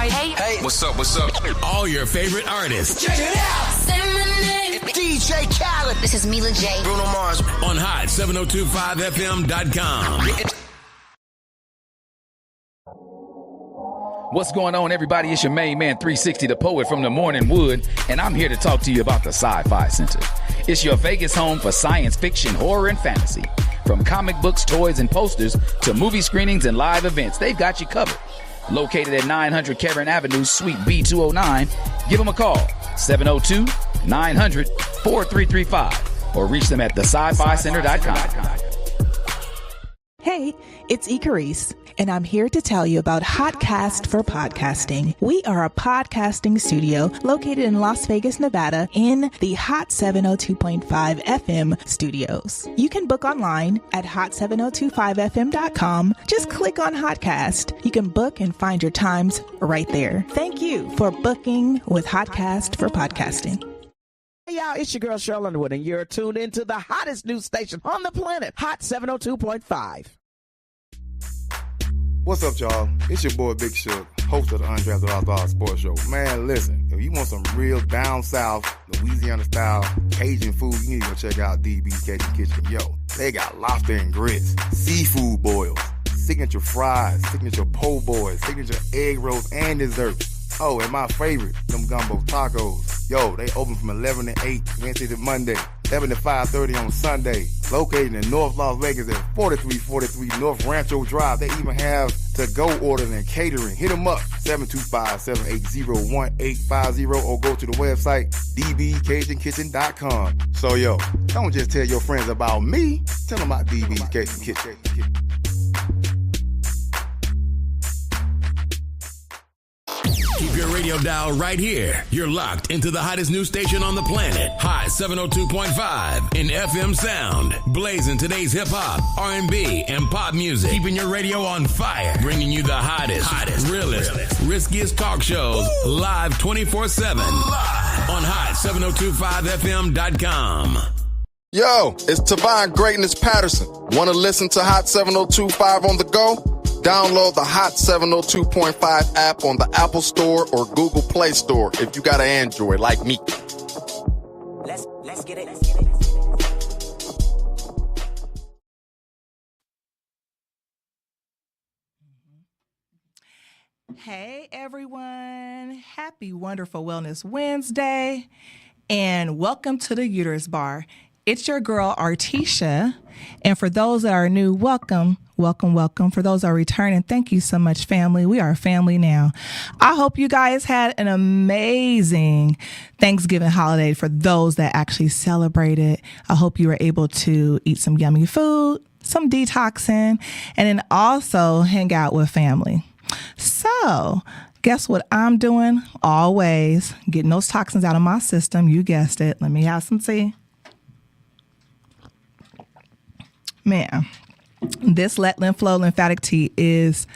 Hey, what's up? All your favorite artists. Check it out. Say my name. DJ Khaled. This is Mila J. Bruno Mars. On hot7025fm.com. What's going on, everybody? It's your main man, 360, the poet from the Morning Wood, and I'm here to talk to you about the Sci-Fi Center. It's your Vegas home for science fiction, horror, and fantasy. From comic books, toys, and posters to movie screenings and live events, they've got you covered. Located at 900 Cameron Avenue, Suite B209, give them a call, 702-900-4335, or reach them at thescificenter.com. Hey, it's Icarus, and I'm here to tell you about Hotcast for Podcasting. We are a podcasting studio located in Las Vegas, Nevada, in the Hot 702.5 FM studios. You can book online at hot7025fm.com. Just click on Hotcast. You can book and find your times right there. Thank you for booking with Hotcast for Podcasting. Hey y'all, it's your girl Cheryl Underwood, and you're tuned into the hottest news station on the planet, Hot 702.5. What's up, y'all? It's your boy Big Shook, host of the Undrafted All-Star Sports Show. Man, listen, if you want some real down south, Louisiana-style Cajun food, you need to go check out DB's Cajun Kitchen. Yo, they got lobster and grits, seafood boils, signature fries, signature po' boys, signature egg rolls, and desserts. Oh, and my favorite, them gumbo tacos. Yo, they open from 11 to 8, Wednesday to Monday, 11 to 5:30 on Sunday. Located in North Las Vegas at 4343 North Rancho Drive. They even have to-go orders and catering. Hit them up, 725-780-1850, or go to the website, dbcajunkitchen.com. So, yo, don't just tell your friends about me. Tell them about DB's Cajun Kitchen. Keep your radio dial right here. You're locked into the hottest news station on the planet. Hot 702.5 in FM sound. Blazing today's hip-hop, R&B, and pop music. Keeping your radio on fire. Bringing you the hottest, realest, riskiest talk shows. Live 24/7. On hot7025fm.com. Yo, it's Tavon Greatness Patterson. Want to listen to Hot 702.5 on the go? Download the Hot 702.5 app on the Apple Store or Google Play Store if you got an Android like me. Let's get it. Hey everyone, happy wonderful Wellness Wednesday, and welcome to the Uterus Bar. It's your girl Artisha, and for those that are new, welcome. For those that are returning, thank you so much, family. We are a family now. I hope you guys had an amazing Thanksgiving holiday. For those that actually celebrated, I hope you were able to eat some yummy food, some detoxing, and then also hang out with family. So, guess what I'm doing? Always getting those toxins out of my system. You guessed it. Let me have some tea. Man, this Let Lymph Flow lymphatic tea is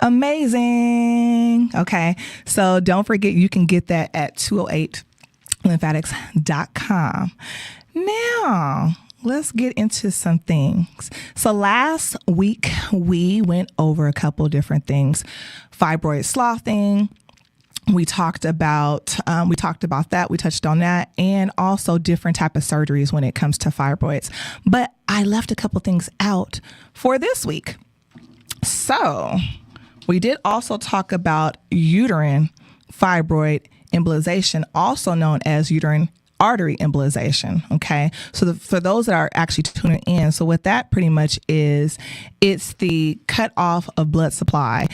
amazing. Okay, so don't forget you can get that at 208lymphatics.com. Now, let's get into some things. So last week we went over a couple different things. Fibroid sloughing. We talked about that. We touched on that, and also different type of surgeries when it comes to fibroids. But I left a couple things out for this week. So we did also talk about uterine fibroid embolization, also known as uterine artery embolization. Okay. So for those that are actually tuning in, so what that pretty much is, it's the cut off of blood supply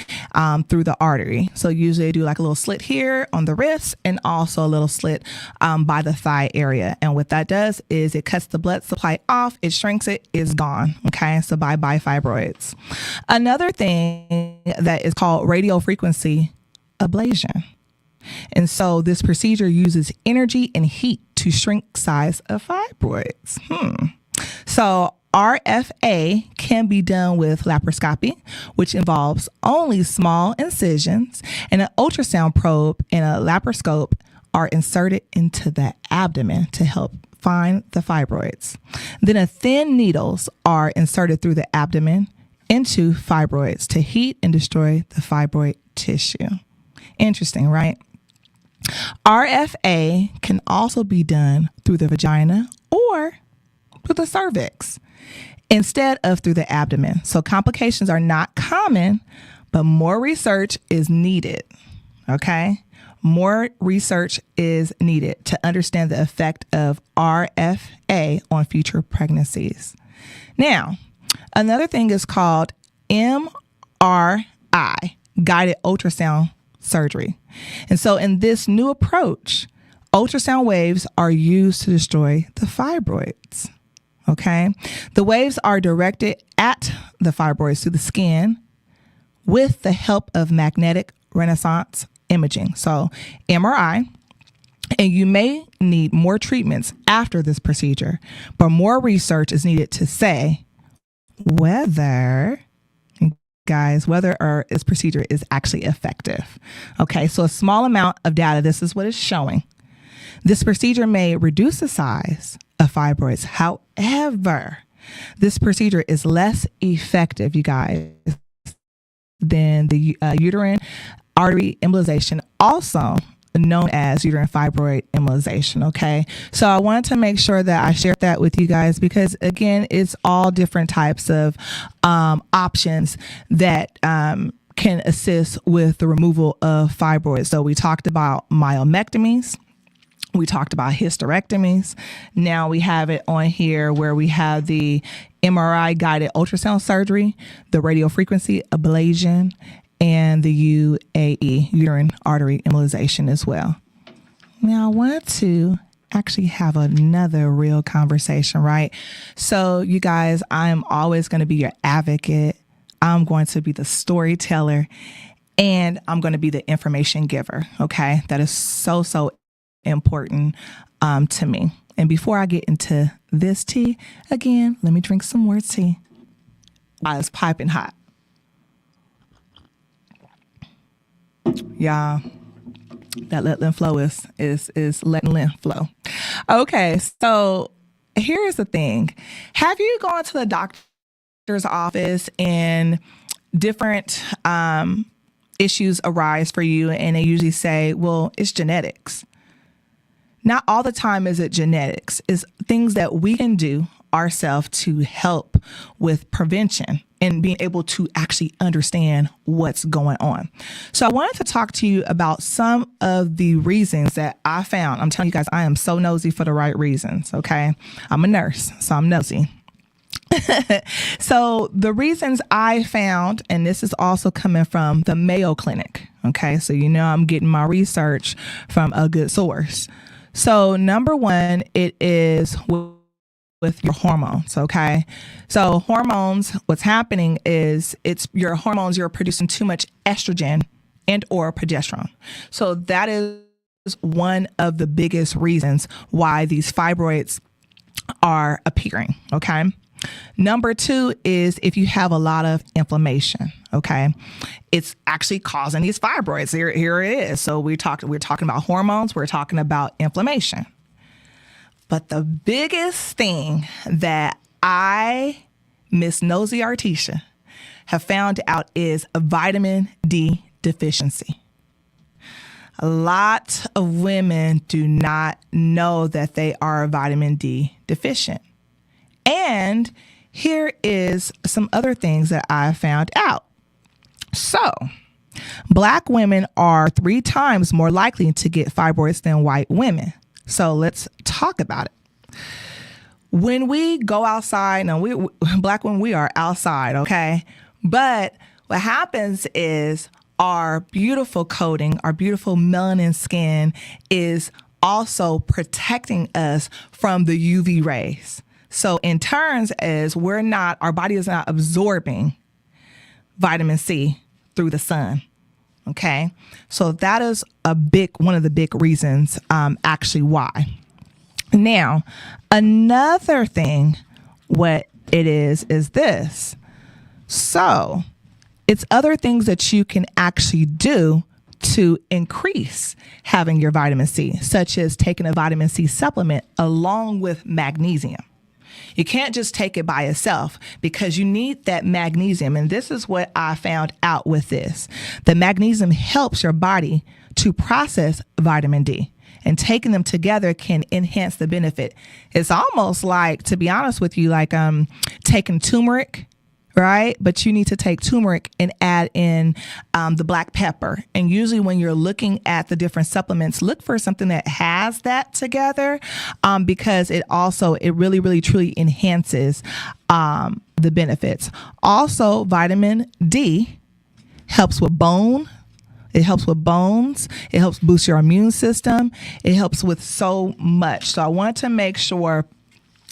through the artery. So usually they do like a little slit here on the wrist and also a little slit by the thigh area. And what that does is it cuts the blood supply off, it shrinks it, it's gone. Okay. So bye-bye fibroids. Another thing that is called radiofrequency ablation. And so this procedure uses energy and heat to shrink size of fibroids. So RFA can be done with laparoscopy, which involves only small incisions, and an ultrasound probe and a laparoscope are inserted into the abdomen to help find the fibroids. Then thin needles are inserted through the abdomen into fibroids to heat and destroy the fibroid tissue. Interesting, right? RFA can also be done through the vagina or through the cervix instead of through the abdomen. So complications are not common, but more research is needed. Okay? More research is needed to understand the effect of RFA on future pregnancies. Now, another thing is called MRI, guided ultrasound surgery. And so in this new approach, ultrasound waves are used to destroy the fibroids. Okay? The waves are directed at the fibroids through the skin with the help of magnetic resonance imaging. So MRI, and you may need more treatments after this procedure, but more research is needed to say whether this procedure is actually effective. Okay, so a small amount of data, this is what it's showing. This procedure may reduce the size of fibroids. However, this procedure is less effective, you guys, than the uterine artery embolization, also known as uterine fibroid embolization. Okay, so I wanted to make sure that I shared that with you guys because, again, it's all different types of options that can assist with the removal of fibroids. So we talked about myomectomies. We talked about hysterectomies. Now we have it on here where we have the MRI guided ultrasound surgery, the radiofrequency ablation, and the UAE, uterine artery embolization as well. Now I want to actually have another real conversation, right? So you guys, I'm always going to be your advocate. I'm going to be the storyteller, and I'm going to be the information giver. Okay. That is so important to me. And before I get into this tea, again, let me drink some more tea while it's piping hot. Y'all, that let lymph flow is letting lymph flow. Okay, so here's the thing. Have you gone to the doctor's office and different issues arise for you, and they usually say, well, it's genetics? Not all the time is it genetics. It's things that we can do ourselves to help with prevention and being able to actually understand what's going on. So I wanted to talk to you about some of the reasons that I found. I'm telling you guys, I am so nosy for the right reasons, okay? I'm a nurse, so I'm nosy. So the reasons I found, and this is also coming from the Mayo Clinic, okay? So you know I'm getting my research from a good source. So number one, it is with your hormones, okay? So hormones, what's happening is it's your hormones, you're producing too much estrogen and or progesterone. So that is one of the biggest reasons why these fibroids are appearing, okay? Number two is if you have a lot of inflammation, okay? It's actually causing these fibroids. Here it is. So we're talking about hormones, we're talking about inflammation. But the biggest thing that I, Miss Nosy Artisha, have found out is a vitamin D deficiency. A lot of women do not know that they are vitamin D deficient. And here is some other things that I found out. So, Black women are 3 times more likely to get fibroids than white women. So let's talk about it. When we go outside, now Black women, we are outside, okay? But what happens is our beautiful coating, our beautiful melanin skin is also protecting us from the UV rays. So in turns, as our body is not absorbing vitamin C through the sun. Okay. So that is one of the big reasons, actually why. Now, another thing, what it is this. So it's other things that you can actually do to increase having your vitamin C, such as taking a vitamin C supplement along with magnesium. You can't just take it by itself because you need that magnesium. And this is what I found out with this. The magnesium helps your body to process vitamin D. And taking them together can enhance the benefit. It's almost like, to be honest with you, like taking turmeric, right? But you need to take turmeric and add in the black pepper. And usually when you're looking at the different supplements, look for something that has that together because it really, really, truly enhances the benefits. Also, vitamin D helps with bone. It helps with bones. It helps boost your immune system. It helps with so much. So I want to make sure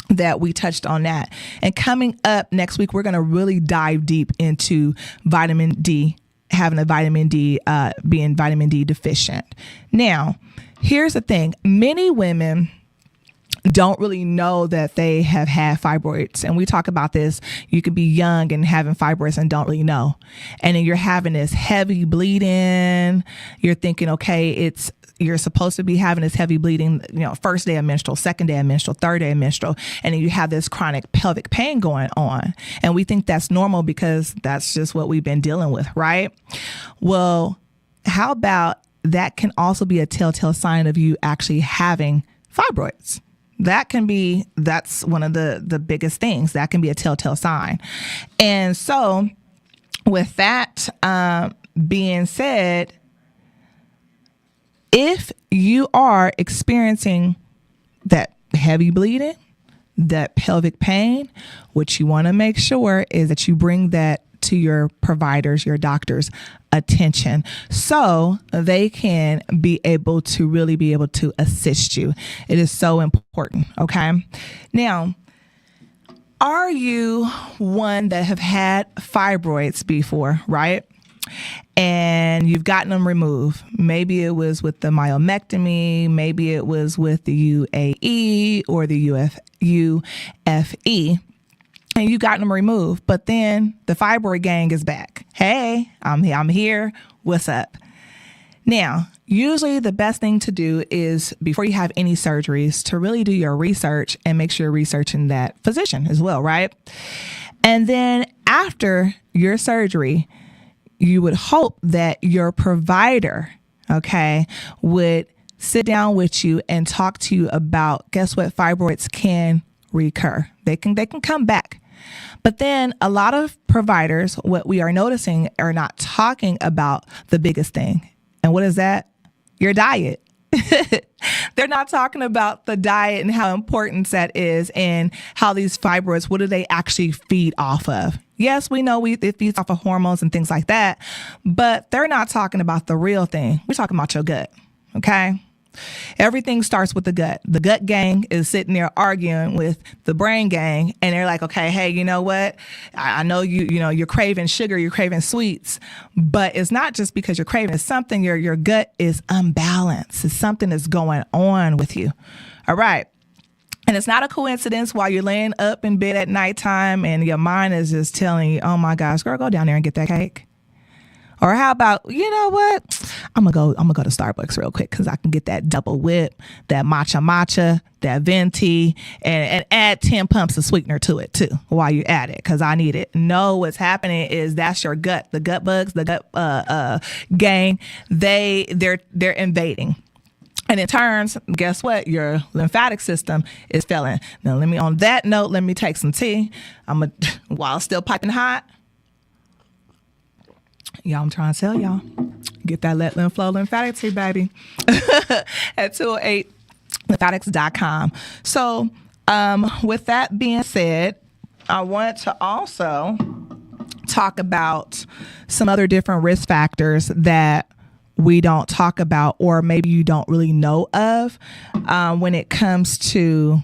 that we touched on that. And coming up next week, we're going to really dive deep into vitamin D, having a vitamin D, being vitamin D deficient. Now, here's the thing. Many women don't really know that they have had fibroids. And we talk about this. You could be young and having fibroids and don't really know. And then you're having this heavy bleeding. You're thinking, okay, you're supposed to be having this heavy bleeding, first day of menstrual, second day of menstrual, third day of menstrual. And then you have this chronic pelvic pain going on. And we think that's normal because that's just what we've been dealing with, right? Well, how about that can also be a telltale sign of you actually having fibroids? That's one of the biggest things. That can be a telltale sign. And so with that being said, if you are experiencing that heavy bleeding, that pelvic pain, what you want to make sure is that you bring that to your providers, your doctors' attention so they can be able to assist you. It is so important. Okay. Now, are you one that have had fibroids before, right? And you've gotten them removed. Maybe it was with the myomectomy. Maybe it was with the UAE or the UFE. And you got them removed, but then the fibroid gang is back. Hey, I'm here. What's up? Now, usually the best thing to do is before you have any surgeries to really do your research and make sure you're researching that physician as well, right? And then after your surgery, you would hope that your provider, okay, would sit down with you and talk to you about, guess what, fibroids can recur. They can come back. But then a lot of providers, what we are noticing, are not talking about the biggest thing. And what is that? Your diet. They're not talking about the diet and how important that is and how these fibroids, what do they actually feed off of? Yes, we know it feeds off of hormones and things like that, but they're not talking about the real thing. We're talking about your gut, okay? Everything starts with the gut. The gut gang is sitting there arguing with the brain gang, and they're like, okay, hey, you know what? I know you're craving sugar, you're craving sweets, but it's not just because you're craving. It's something, your gut is unbalanced. It's something that's going on with you. All right. And it's not a coincidence while you're laying up in bed at nighttime and your mind is just telling you, oh my gosh, girl, go down there and get that cake. Or how about, you know what? I'm gonna go to Starbucks real quick because I can get that double whip, that matcha, that venti, and add 10 pumps of sweetener to it too while you're at it because I need it. No, what's happening is that's your gut. The gut bugs, the gut gang, they're invading. And in turns, guess what? Your lymphatic system is failing. Now, on that note, let me take some tea. While still piping hot. Y'all, I'm trying to tell y'all. Get that Let Lymph Flow lymphatic tea, baby. At 208lymphatics.com. So, with that being said, I want to also talk about some other different risk factors that we don't talk about or maybe you don't really know of when it comes to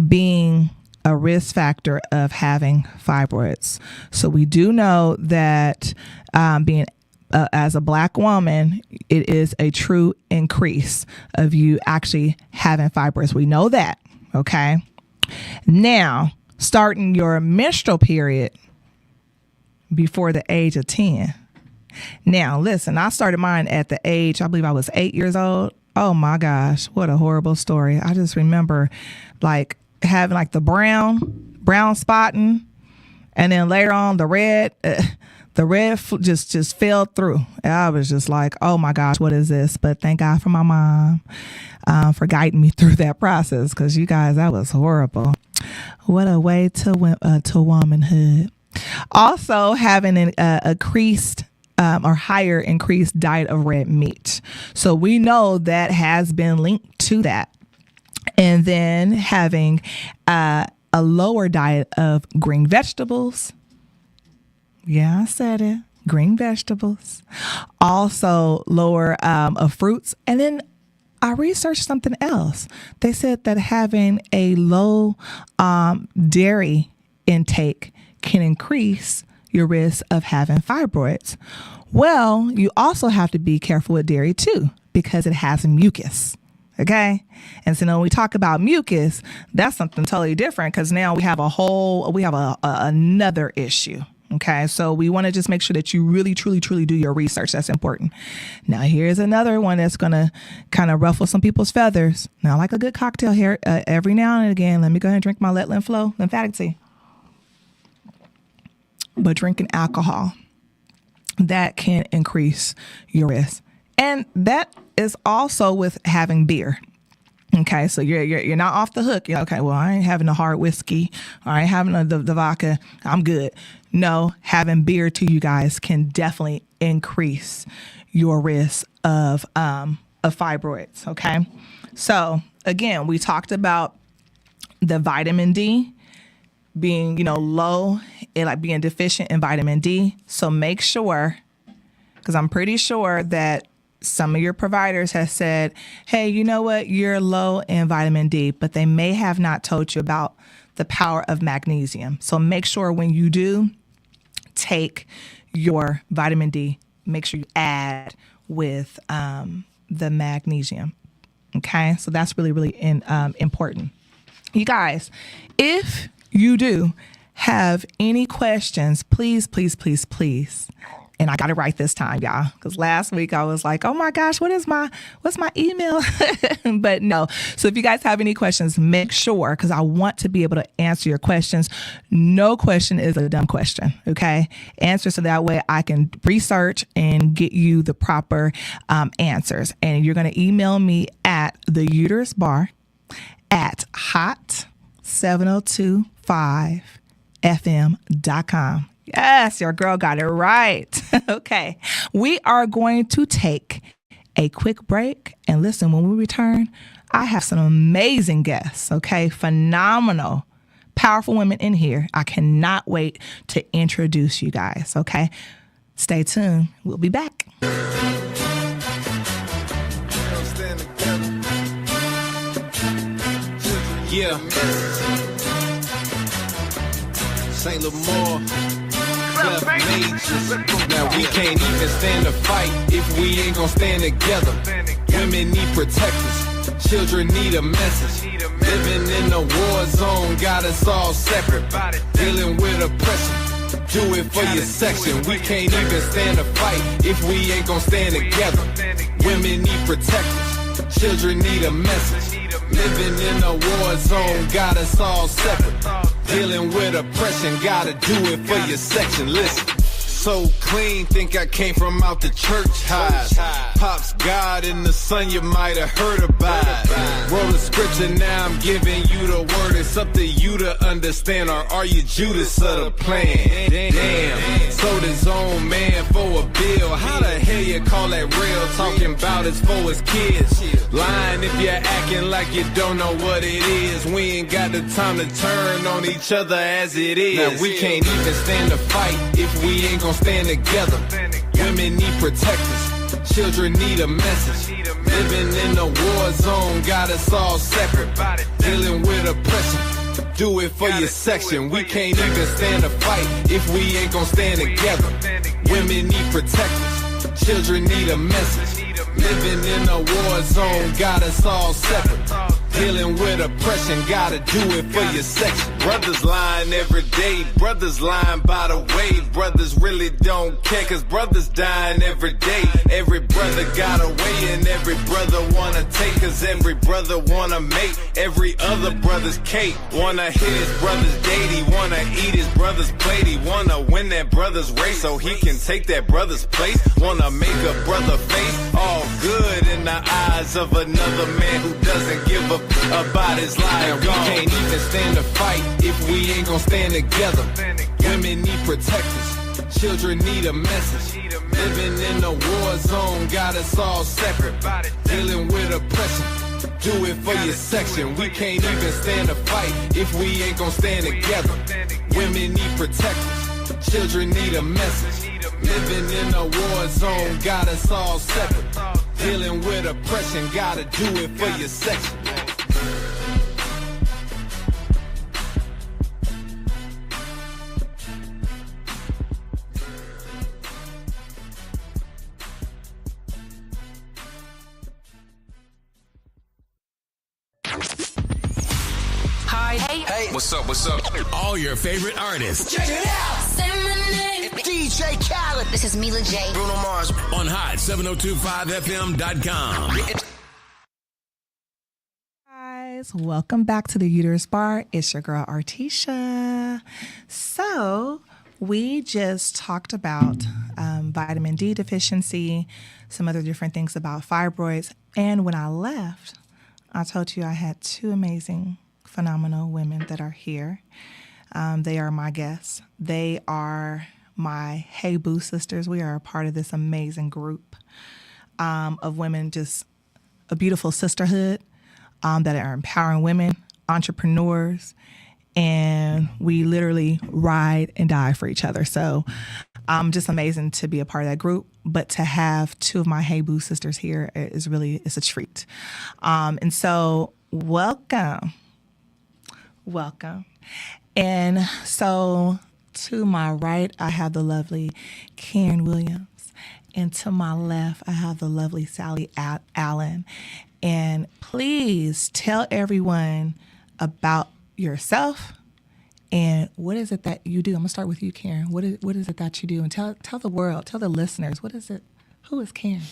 being a risk factor of having fibroids. So we do know that being as a Black woman, it is a true increase of you actually having fibroids. We know that, okay? Now, starting your menstrual period before the age of 10. Now, listen, I started mine at the age, I believe I was 8 years old. Oh my gosh, what a horrible story. I just remember like having like the brown spotting, and then later on the red just fell through. I was just like, oh my gosh, what is this? But thank God for my mom for guiding me through that process, because you guys, that was horrible. What a way to womanhood. Also, having an increased or higher increased diet of red meat. So we know that has been linked to that. And then having a lower diet of green vegetables. Yeah, I said it. Green vegetables. Also lower of fruits. And then I researched something else. They said that having a low dairy intake can increase your risk of having fibroids. Well, you also have to be careful with dairy too, because it has mucus. Okay. And so when we talk about mucus, that's something totally different, because now we have another issue. Okay. So we want to just make sure that you really, truly, truly do your research. That's important. Now, here's another one that's going to kind of ruffle some people's feathers. Now, like a good cocktail here, every now and again, let me go ahead and drink my Let Lymph Flow lymphatic tea. But drinking alcohol, that can increase your risk. And that is also with having beer. Okay, so you're not off the hook. You're okay, well, I ain't having a hard whiskey, or I ain't having the vodka, I'm good. No, having beer to you guys can definitely increase your risk of fibroids. Okay, so again, we talked about the vitamin D being, low, and like being deficient in vitamin D. So make sure, because I'm pretty sure that some of your providers have said, hey, you know what, you're low in vitamin D, but they may have not told you about the power of magnesium. So make sure when you do take your vitamin D, make sure you add with the magnesium. Okay, so that's really, really important. You guys, if you do have any questions, please, and I got it right this time, y'all, because last week I was like, oh my gosh, what's my email? But no. So if you guys have any questions, make sure, because I want to be able to answer your questions. No question is a dumb question, okay? Answer so that way I can research and get you the proper answers. And you're going to email me at theuterusbar@hot7025fm.com. Yes, your girl got it right. Okay. We are going to take a quick break. And listen, when we return, I have some amazing guests. Okay. Phenomenal, powerful women in here. I cannot wait to introduce you guys. Okay. Stay tuned. We'll be back. Yeah. St. Lamar. Now we can't even stand to fight if we ain't gonna stand together. Women need protectors, children need a message. Living in a war zone got us all separate. Dealing with oppression, do it for your section. We can't even stand to fight if we ain't gonna stand together. Women need protectors, children need a message. Living in a war zone got us all separate. Dealing with oppression, gotta do it for your section. Listen, so clean, think I came from out the church highs. Pops God in the sun, you might have heard about it. Wrote a scripture, now I'm giving you the word. It's up to you to understand, or are you Judas of the plan? Damn, sold his own man for a bill. How the hell you call that real? Talking about it's for his kids. Lying if you're acting like you don't know what it is. We ain't got the time to turn on each other as it is. Now we can't even stand to fight if we ain't gonna stand together. Women need protectors, children need a message. Living in a war zone got us all separate. Dealing with oppression, do it for your section. We can't even stand to fight if we ain't gonna stand together. Women need protectors, children need a message. Living in a war zone got us all separate. Dealing with oppression, gotta do it for your section. Brothers lying every day, brothers lying by the way. Brothers really don't care, cause brothers dying every day. Every brother got a way and every brother wanna take, cause every brother wanna make every other brother's cake. Wanna hit his brother's date, he wanna eat his brother's plate. He wanna win that brother's race so he can take that brother's place. Wanna make a brother face all good in the eyes of another man who doesn't give a about his life. And we can't even stand to fight if we ain't gon' stand together. Women need protectors, children need a message. Living in a war zone got us all separate. Dealing with oppression, do it for your section. We can't even stand to fight if we ain't gon' stand together. Women need protectors, children need a message. Living in a war zone got us all separate. Dealing with oppression, gotta do it for your section. Hey, what's up? All your favorite artists. Check it out. Say my name. DJ Khaled. This is Mila J. Bruno Mars. On hot7025fm.com. Guys, welcome back to the Uterus Bar. It's your girl, Artisha. So, we just talked about vitamin D deficiency, some other different things about fibroids. And when I left, I told you I had two amazing, phenomenal women that are here. They are my guests. They are my Hey Boo sisters. We are a part of this amazing group of women, just a beautiful sisterhood that are empowering women, entrepreneurs, and we literally ride and die for each other. So just amazing to be a part of that group, but to have two of my Hey Boo sisters here is really, it's a treat. And so welcome. And so to my right, I have the lovely Karen Williams. And to my left, I have the lovely Sally Allen. And please tell everyone about yourself and what is it that you do. I'm gonna start with you, Karen. What is it that you do? And tell the world, tell the listeners, what is it? Who is Karen?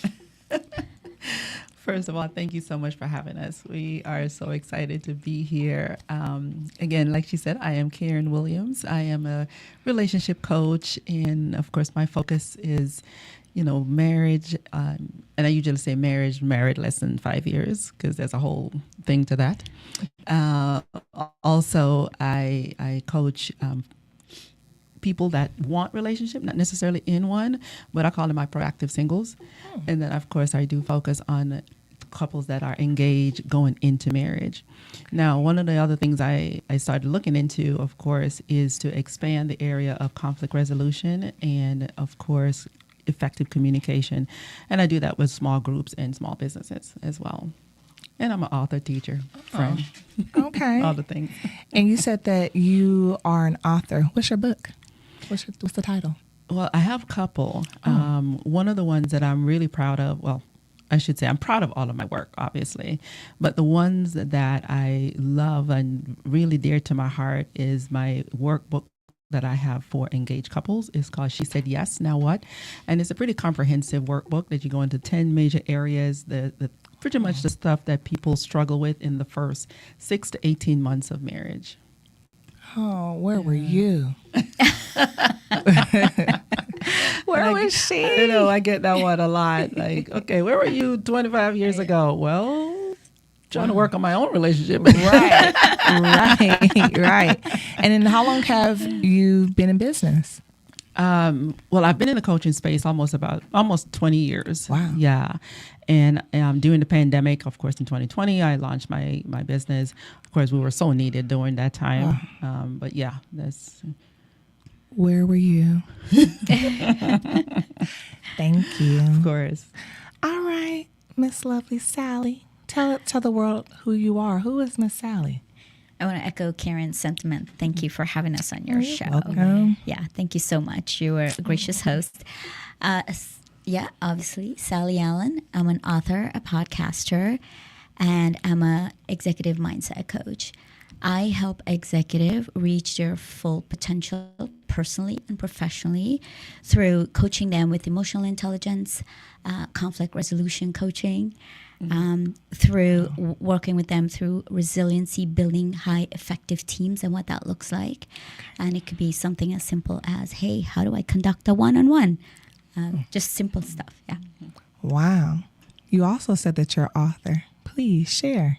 First of all, thank you so much for having us. We are so excited to be here. Again, like she said, I am Karen Williams. I am a relationship coach, and of course, my focus is, marriage. And I usually say married less than 5 years, because there's a whole thing to that. Also, I coach people that want relationship, not necessarily in one, but I call them my proactive singles. And then, of course, I do focus on couples that are engaged going into marriage. Now, one of the other things I started looking into, of course, is to expand the area of conflict resolution and, of course, effective communication. And I do that with small groups and small businesses as well. And I'm an author, teacher, friend. Oh, okay. All the things. And you said that you are an author. What's your book? What's the title? Well, I have a couple. One of the ones that I'm really proud of, well, I should say I'm proud of all of my work, obviously, but the ones that I love and really dear to my heart is my workbook that I have for engaged couples. It's called She Said Yes, Now What? And it's a pretty comprehensive workbook that you go into 10 major areas, the pretty much the stuff that people struggle with in the first 6 to 18 months of marriage. Oh, where were you? Where was she? I get that one a lot. Like, okay, where were you 25 years ago? Well, trying to work on my own relationship. Right. And then how long have you been in business? Well, I've been in the coaching space almost 20 years. Wow. Yeah. And during the pandemic, of course, in 2020, I launched my business. Of course, we were so needed during that time. Wow. But yeah, that's... Where were you? Thank you. Of course. All right, Miss Lovely Sally. Tell the world who you are. Who is Miss Sally? I want to echo Karen's sentiment. Thank you for having us on your show. Welcome. Yeah, thank you so much. You were a gracious host. Yeah, obviously, Sally Allen. I'm an author, a podcaster, and I'm a executive mindset coach. I help executive reach their full potential personally and professionally through coaching them with emotional intelligence, conflict resolution coaching, through working with them through resiliency, building high effective teams and what that looks like. And it could be something as simple as, hey, how do I conduct a one-on-one? Just simple stuff. Yeah. Wow. You also said that you're an author. Please share.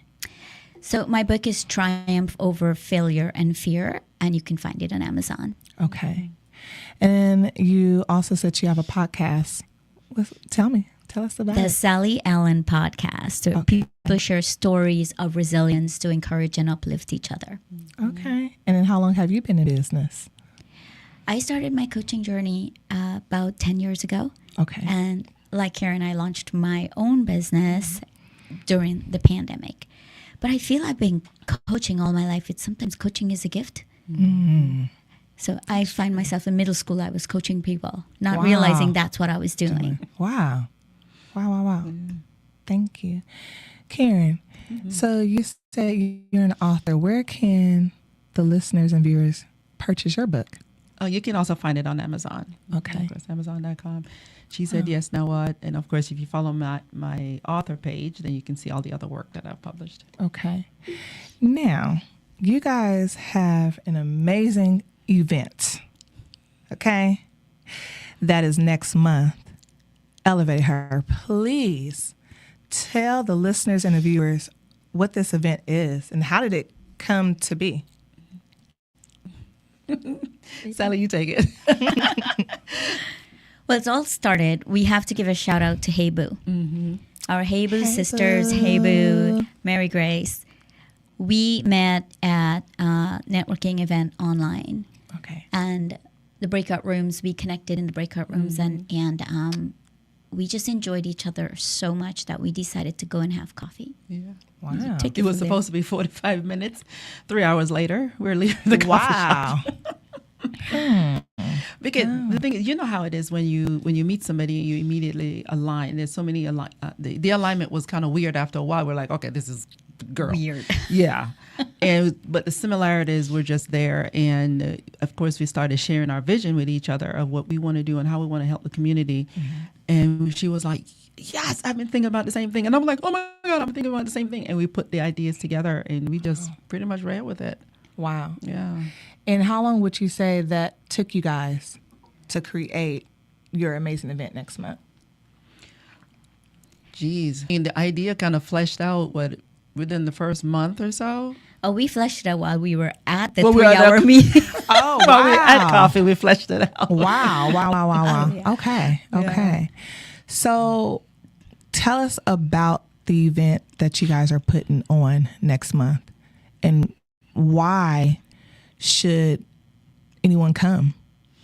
So my book is Triumph Over Failure and Fear, and you can find it on Amazon. Okay. And you also said you have a podcast. Tell us about The it. Sally Allen Podcast. So people share stories of resilience to encourage and uplift each other. Okay. And then how long have you been in business? I started my coaching journey about 10 years ago. Okay. And like Karen, I launched my own business during the pandemic. But I feel I've been coaching all my life. Sometimes coaching is a gift. So I find myself in middle school, I was coaching people, not realizing that's what I was doing. Wow. Thank you. Karen, so you said you're an author. Where can the listeners and viewers purchase your book? You can also find it on Amazon. Okay. Of course, Amazon.com. She Said Yes, Now What? And of course, if you follow my author page, then you can see all the other work that I've published. Okay. Now, you guys have an amazing event, okay? That is next month. Elevate Her. Please tell the listeners and the viewers what this event is and how did it come to be? Sally, you take it. Well, it's all started. We have to give a shout out to Hey Boo. Our Hey Boo sisters, Hey Boo, Mary Grace. We met at a networking event online. Okay. And the breakout rooms, we connected in the breakout rooms and we just enjoyed each other so much that we decided to go and have coffee. Yeah. Wow. It was supposed to be 45 minutes. 3 hours later, we're leaving the coffee shop. Because the thing is, you know how it is when you meet somebody, you immediately align. There's so many the alignment was kind of weird after a while. We're like, okay, this is girl. Weird. Yeah. But the similarities were just there. And of course, we started sharing our vision with each other of what we want to do and how we want to help the community. And she was like, yes, I've been thinking about the same thing. And I'm like, oh my God, I'm thinking about the same thing. And we put the ideas together and we just pretty much ran with it. Wow. Yeah. And how long would you say that took you guys to create your amazing event next month? Geez. I mean, the idea kind of fleshed out, within the first month or so? Oh, we fleshed it out while we were at the 3-hour meeting. Oh, While we were at coffee, we fleshed it out. Wow. Oh, yeah. Okay. Yeah. So tell us about the event that you guys are putting on next month and why should anyone come?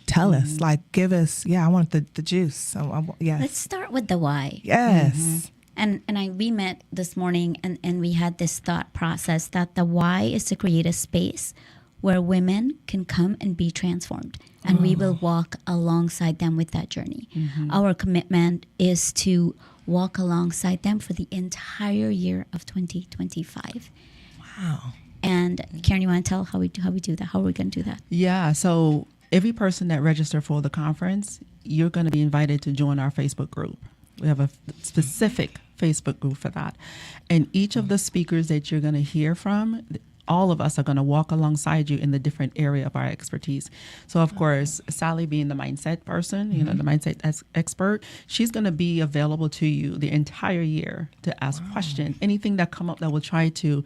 Tell us, give us, I want the juice. So, yes. Let's start with the why. Yes. And we met this morning and we had this thought process that the why is to create a space where women can come and be transformed. And we will walk alongside them with that journey. Our commitment is to walk alongside them for the entire year of 2025. Wow. And Karen, you want to tell how we do that? How are we going to do that? Yeah. So every person that registered for the conference, you're going to be invited to join our Facebook group. We have a specific Facebook group for that. And each of the speakers that you're going to hear from, all of us are going to walk alongside you in the different area of our expertise. So, of course, Sally being the mindset person, the mindset expert, she's going to be available to you the entire year to ask questions. Anything that come up that will try to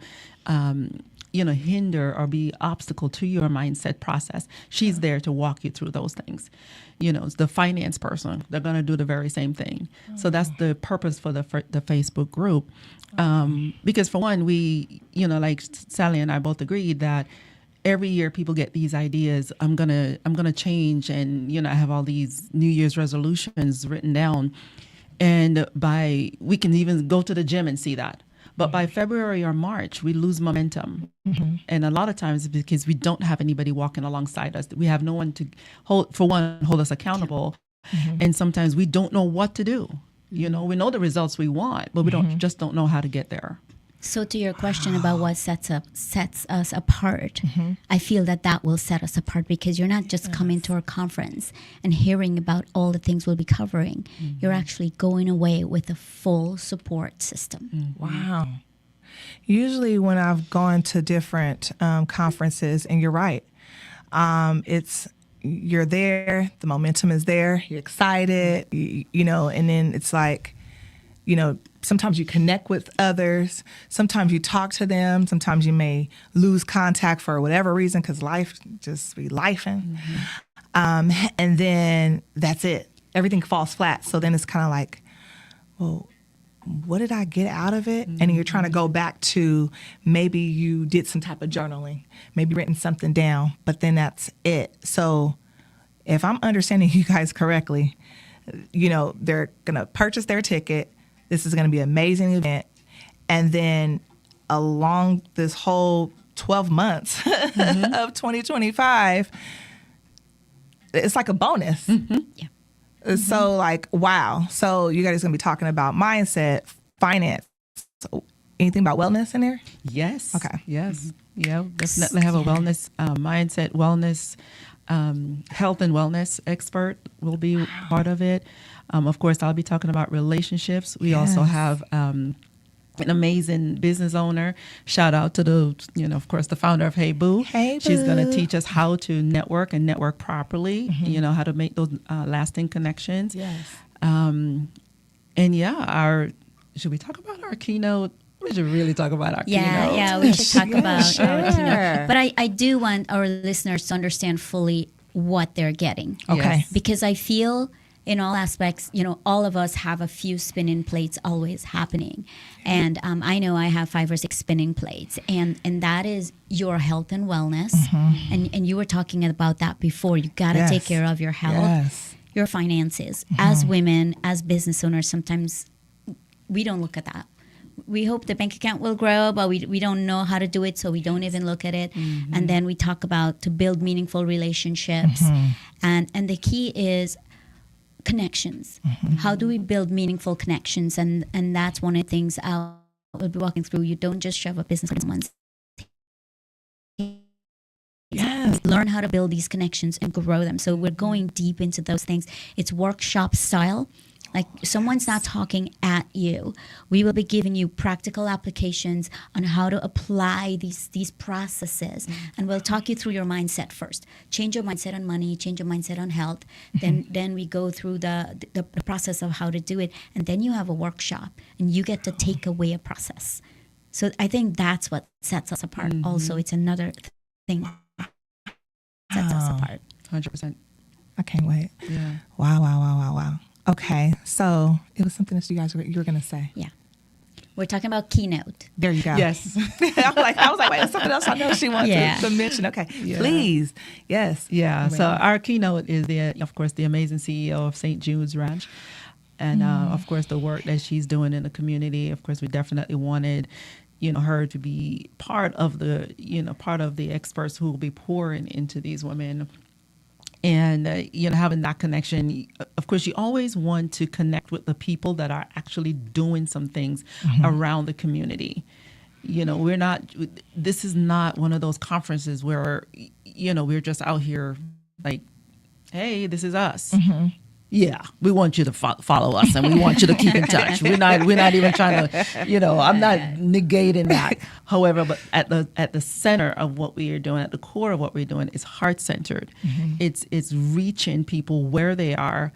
hinder or be obstacle to your mindset process, she's there to walk you through those things. The finance person, they're going to do the very same thing. So that's the purpose for the Facebook group. Because for one, we, like Sally and I both agreed that every year people get these ideas. I'm gonna change, and I have all these New Year's resolutions written down, and we can even go to the gym and see that. But by February or March, we lose momentum. And a lot of times it's because we don't have anybody walking alongside us. We have no one to hold us accountable. And sometimes we don't know what to do. We know the results we want, but we don't know how to get there. So to your question about what sets us apart, I feel that will set us apart, because you're not just coming to our conference and hearing about all the things we'll be covering. You're actually going away with a full support system. Wow. Usually when I've gone to different conferences, and you're right, you're there, the momentum is there, you're excited, you know, and then it's like, you know, sometimes you connect with others, sometimes you talk to them, sometimes you may lose contact for whatever reason, because life just be lifing. And then that's it. Everything falls flat. So then it's kind of like, well, what did I get out of it? And you're trying to go back to maybe you did some type of journaling, maybe written something down, but then that's it. So if I'm understanding you guys correctly, you know, they're going to purchase their ticket. This is going to be an amazing event. And then along this whole 12 months of 2025, it's like a bonus. Yeah. So like, wow. So you guys are going to be talking about mindset, finance. So anything about wellness in there? Yes. Okay. Yes. Yeah, definitely have a wellness, mindset, wellness, health and wellness expert will be part of it. Of course, I'll be talking about relationships. We also have an amazing business owner. Shout out to of course, the founder of Hey Boo. Hey Boo. She's going to teach us how to network and network properly, how to make those lasting connections. Yes. And should we talk about our keynote? We should really talk about our keynote. Yeah, we should talk about our keynote. But I do want our listeners to understand fully what they're getting. Okay. Yes. Because I feel in all aspects, all of us have a few spinning plates always happening. And I know I have 5 or 6 spinning plates. And that is your health and wellness. And you were talking about that before. You got to take care of your health, your finances. As women, as business owners, sometimes we don't look at that. We hope the bank account will grow, but we don't know how to do it, so we don't even look at it. And then we talk about to build meaningful relationships. And the key is connections. How do we build meaningful connections? And that's one of the things I'll be walking through. You don't just shove a business in someone's. Yes. Learn how to build these connections and grow them. So we're going deep into those things. It's workshop style. Like someone's not talking at you. We will be giving you practical applications on how to apply these processes. And we'll talk you through your mindset first. Change your mindset on money, change your mindset on health. Then we go through the process of how to do it. And then you have a workshop and you get to take away a process. So I think that's what sets us apart. Also, it's another thing that sets us apart. 100%. I can't wait. Yeah. Wow. Okay, so it was something that you were going to say. Yeah. We're talking about keynote. There you go. Yes. I was like, wait, something else I know she wants to mention. Okay, please. Yes. Yeah, so our keynote is, of course, the amazing CEO of St. Jude's Ranch. And, of course, the work that she's doing in the community. Of course, we definitely wanted, her to be part of the experts who will be pouring into these women. And, having that connection, of course, you always want to connect with the people that are actually doing some things around the community. This is not one of those conferences where, we're just out here like, hey, this is us. Yeah, we want you to follow us and we want you to keep in touch. We're not even trying to, I'm not negating that. However, but at the center of what we are doing, at the core of what we're doing is heart-centered. It's reaching people where they are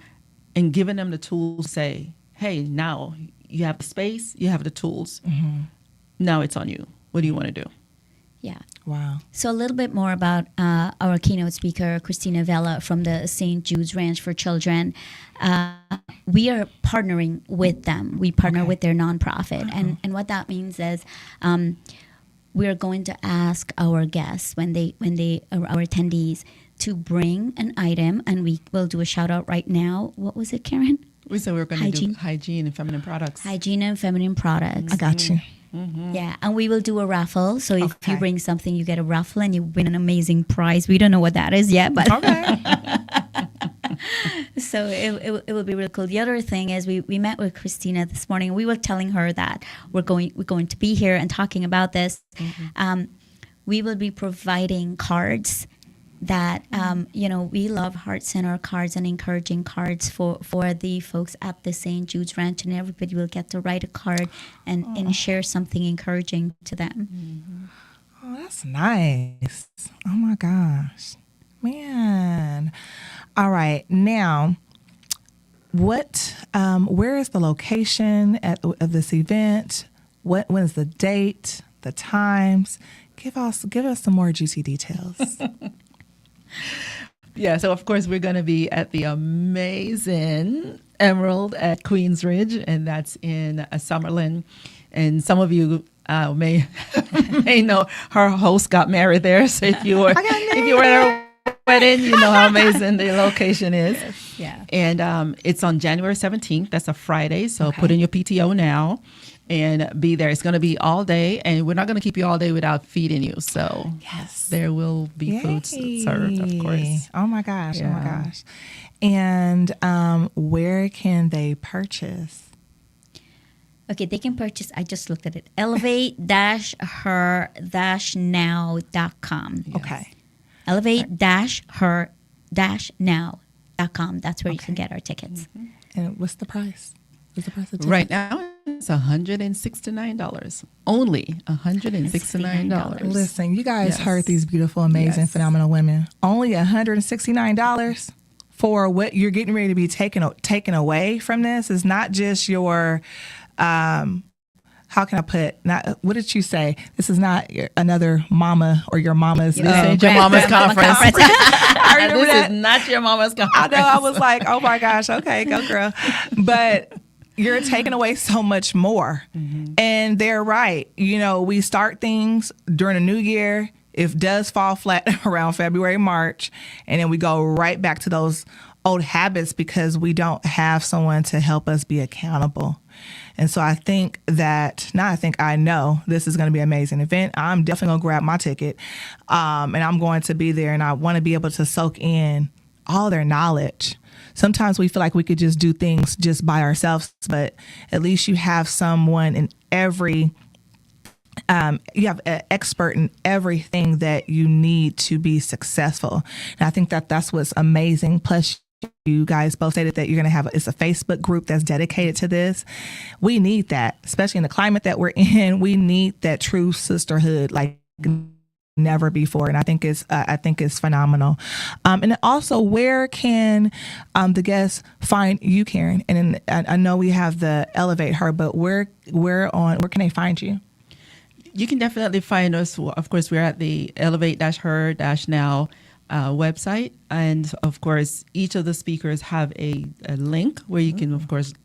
and giving them the tools to say, hey, now you have the space, you have the tools. Now it's on you. What do you want to do? Yeah. Wow. So a little bit more about our keynote speaker, Christina Vela from the St. Jude's Ranch for Children. We are partnering with them. We partner with their nonprofit. And what that means is we're going to ask our guests when they our attendees to bring an item, and we will do a shout out right now. What was it, Karen? We said we were going to do hygiene and feminine products. Hygiene and feminine products. I got you. Yeah, and we will do a raffle. So if you bring something, you get a raffle and you win an amazing prize. We don't know what that is yet, but So it will be really cool. The other thing is we met with Christina this morning. We were telling her that we're going to be here and talking about this. We will be providing cards that we love heart center cards and encouraging cards for the folks at the St. Jude's Ranch, and everybody will get to write a card and share something encouraging to them. Oh, that's nice. Oh my gosh, man. All right, now where is the location of this event? When is the date, the times? Give us some more juicy details. Yeah, so of course we're going to be at the amazing Emerald at Queensridge, and that's in Summerlin. And some of you may know her host got married there. So if you were at her wedding, you know how amazing the location is. Yeah. And it's on January 17th. That's a Friday. So put in your PTO now and be there. It's going to be all day, and we're not going to keep you all day without feeding you. So yes, there will be food served, of course. Oh my gosh. Yeah. Oh my gosh. And where can they purchase? Okay, they can purchase, I just looked at it, elevate-her-now.com. Yes. Okay. Elevate-her-now.com. That's where you can get our tickets. And what's the price? What's the price of tickets? Right now, it's $169. Only $169. Listen, you guys heard these beautiful, amazing, phenomenal women. Only $169 for what you're getting ready to be taken away from this. Is not just your, how can I put, what did you say? This is not another mama or your mama's. This ain't your mama's conference. I remember this that. is not your mama's conference. I know. I was like, oh my gosh, okay, go girl. But you're taking away so much more. And they're right. You know, we start things during the new year. It does fall flat around February, March. And then we go right back to those old habits because we don't have someone to help us be accountable. And so I think that, I know this is going to be an amazing event. I'm definitely going to grab my ticket. And I'm going to be there, and I want to be able to soak in all their knowledge. Sometimes we feel like we could just do things just by ourselves, but at least you have someone in every, you have an expert in everything that you need to be successful. And I think that that's what's amazing. Plus, you guys both stated that you're going to have, it's a Facebook group that's dedicated to this. We need that, especially in the climate that we're in. We need that true sisterhood like never before. And I think it's phenomenal. And also, where can the guests find you, Karen? And I know we have the Elevate Her, but where can they find you? You can definitely find us. Of course, we're at the elevate-her-now website, and of course each of the speakers have a link where you can of course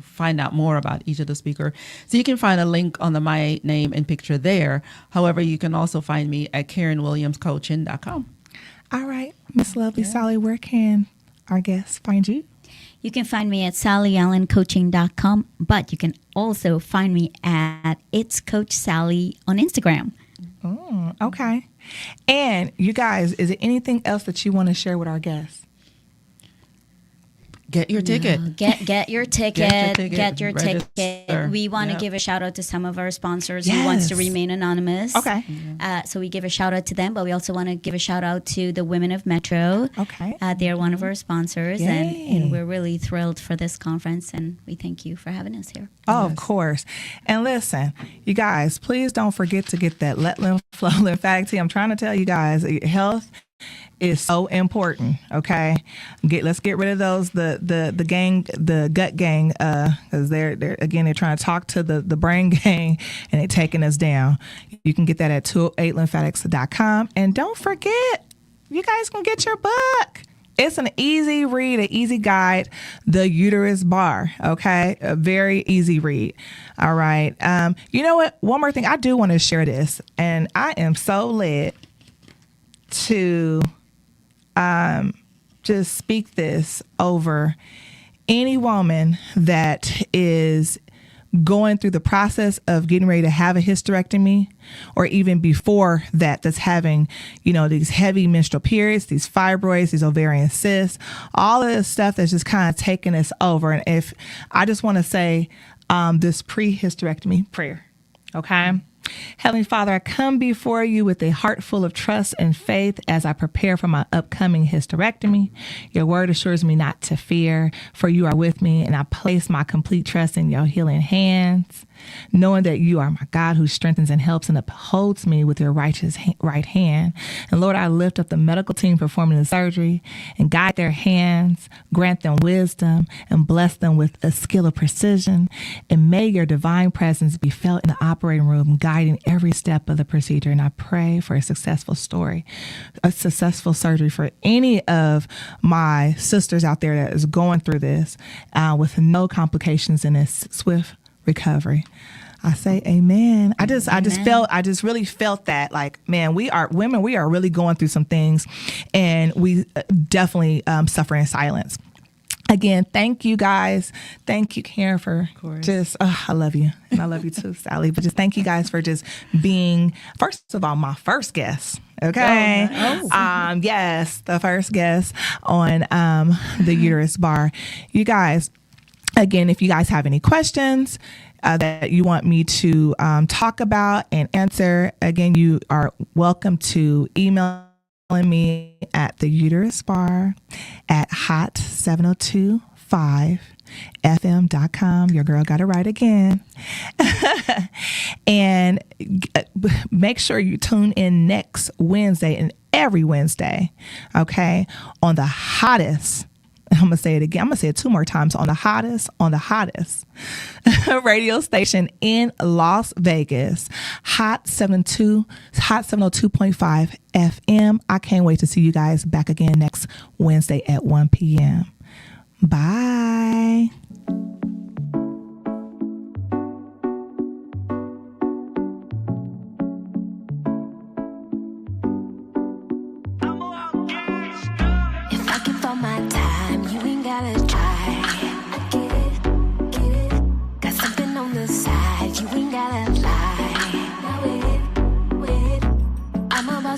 find out more about each of the speaker. So you can find a link on my name and picture there. However, you can also find me at KarenWilliamsCoaching.com. All right, Miss Lovely Sally, where can our guests find you? You can find me at SallyAllenCoaching.com, but you can also find me at It's Coach Sally on Instagram. Oh, okay. And you guys, is there anything else that you want to share with our guests? Get your ticket. No, get your ticket. Get your Register. ticket. We want to give a shout out to some of our sponsors who wants to remain anonymous. Okay. So we give a shout out to them, but we also want to give a shout out to the Women of Metro. Okay. They're one of our sponsors, and we're really thrilled for this conference, and we thank you for having us here. Oh, yes. Of course. And listen, you guys, please don't forget to get that Let Lymph Flow lymphatic tea. I'm trying to tell you guys, health is so important. Okay, let's get rid of those the gut gang, because they're trying to talk to the brain gang, and they're taking us down. You can get that at 208lymphatics.com, and don't forget, you guys can get your book. It's an easy read, an easy guide, The Uterus Bar, okay? A very easy read. All right. You know what? One more thing. I do want to share this, and I am so led to just speak this over any woman that is going through the process of getting ready to have a hysterectomy, or even before that, that's having, these heavy menstrual periods, these fibroids, these ovarian cysts, all of this stuff that's just kind of taking us over. And if I just want to say this pre-hysterectomy prayer, okay? Heavenly Father, I come before you with a heart full of trust and faith as I prepare for my upcoming hysterectomy. Your word assures me not to fear, for you are with me, and I place my complete trust in your healing hands, knowing that you are my God who strengthens and helps and upholds me with your righteous right hand. And Lord, I lift up the medical team performing the surgery and guide their hands, grant them wisdom, and bless them with a skill of precision. And may your divine presence be felt in the operating room, guiding every step of the procedure. And I pray for a successful surgery for any of my sisters out there that is going through this with no complications and a swift recovery. I say amen. I just really felt that, like, man, we are really going through some things, and we definitely suffer in silence. Again, thank you guys. Thank you, Karen, for just, I love you. And I love you too, Sally. But just thank you guys for just being, first of all, my first guest. Okay. Oh. Yes, the first guest on the Uterus Bar. You guys, again, if you guys have any questions that you want me to talk about and answer, again, you are welcome to email me at the Uterus Bar at hot7025fm.com. Your girl got it right again. And make sure you tune in next Wednesday and every Wednesday, okay, on the hottest, I'm going to say it again. I'm going to say it 2 more times, on the hottest radio station in Las Vegas, Hot 702.5 FM. I can't wait to see you guys back again next Wednesday at 1 p.m. Bye.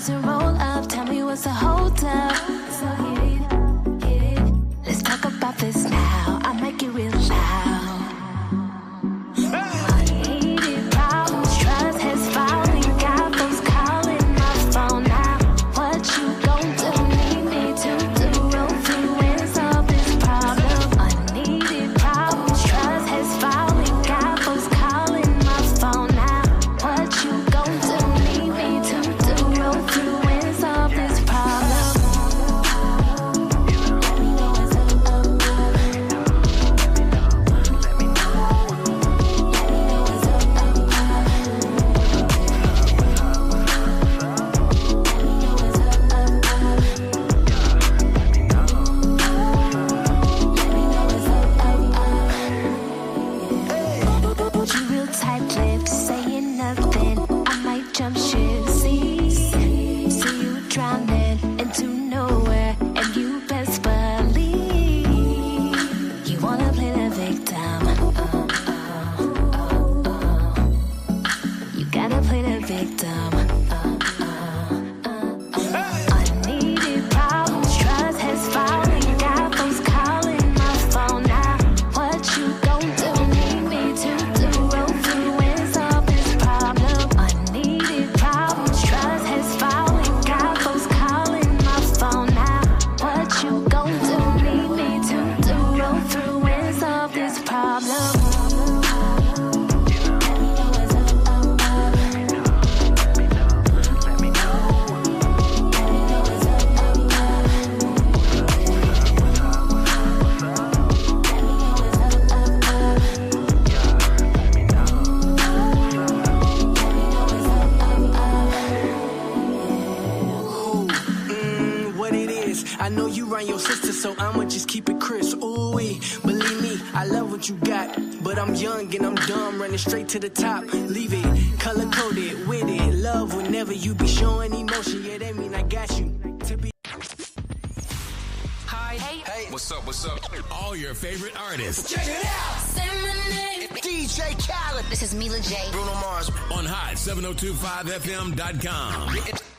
To roll up, tell me what's the hold up. So hit it. Let's talk about this now. I make it real loud. Unneeded problems, trust has fallen. Got folks calling my phone now. What you gon' do? Need me to do? Roll through and solve this problem. Unneeded problems, trust has fallen. Got folks calling my phone now. What you gon' do? Need me to do? Roll through and solve this problem. You real tight-lipped, saying nothing. I might jump ship. See you drowning into nowhere, and you best believe you wanna play the victim. You gotta play the victim. Unneeded problems, trust has fallen. Got folks calling my phone now. What you gon' do? Need me to do? Roll through and solve this problem. Unneeded problems, trust has fallen. Got folks calling my phone now. What you gon' do? Need me to do? Roll through and solve this problem. What it is, I know you run your sister, so I'ma just keep it crisp. Ooh-wee, believe me, I love what you got, but I'm young and I'm dumb, running straight to the top. Leave it, color-coded, with it, love whenever you be showing emotion. Yeah, that mean I got you to be. Hey, what's up? All your favorite artists. Check it out. Say my name. DJ DJ Khaled. This is Mila J. Bruno Mars. On hot 7025fm.com.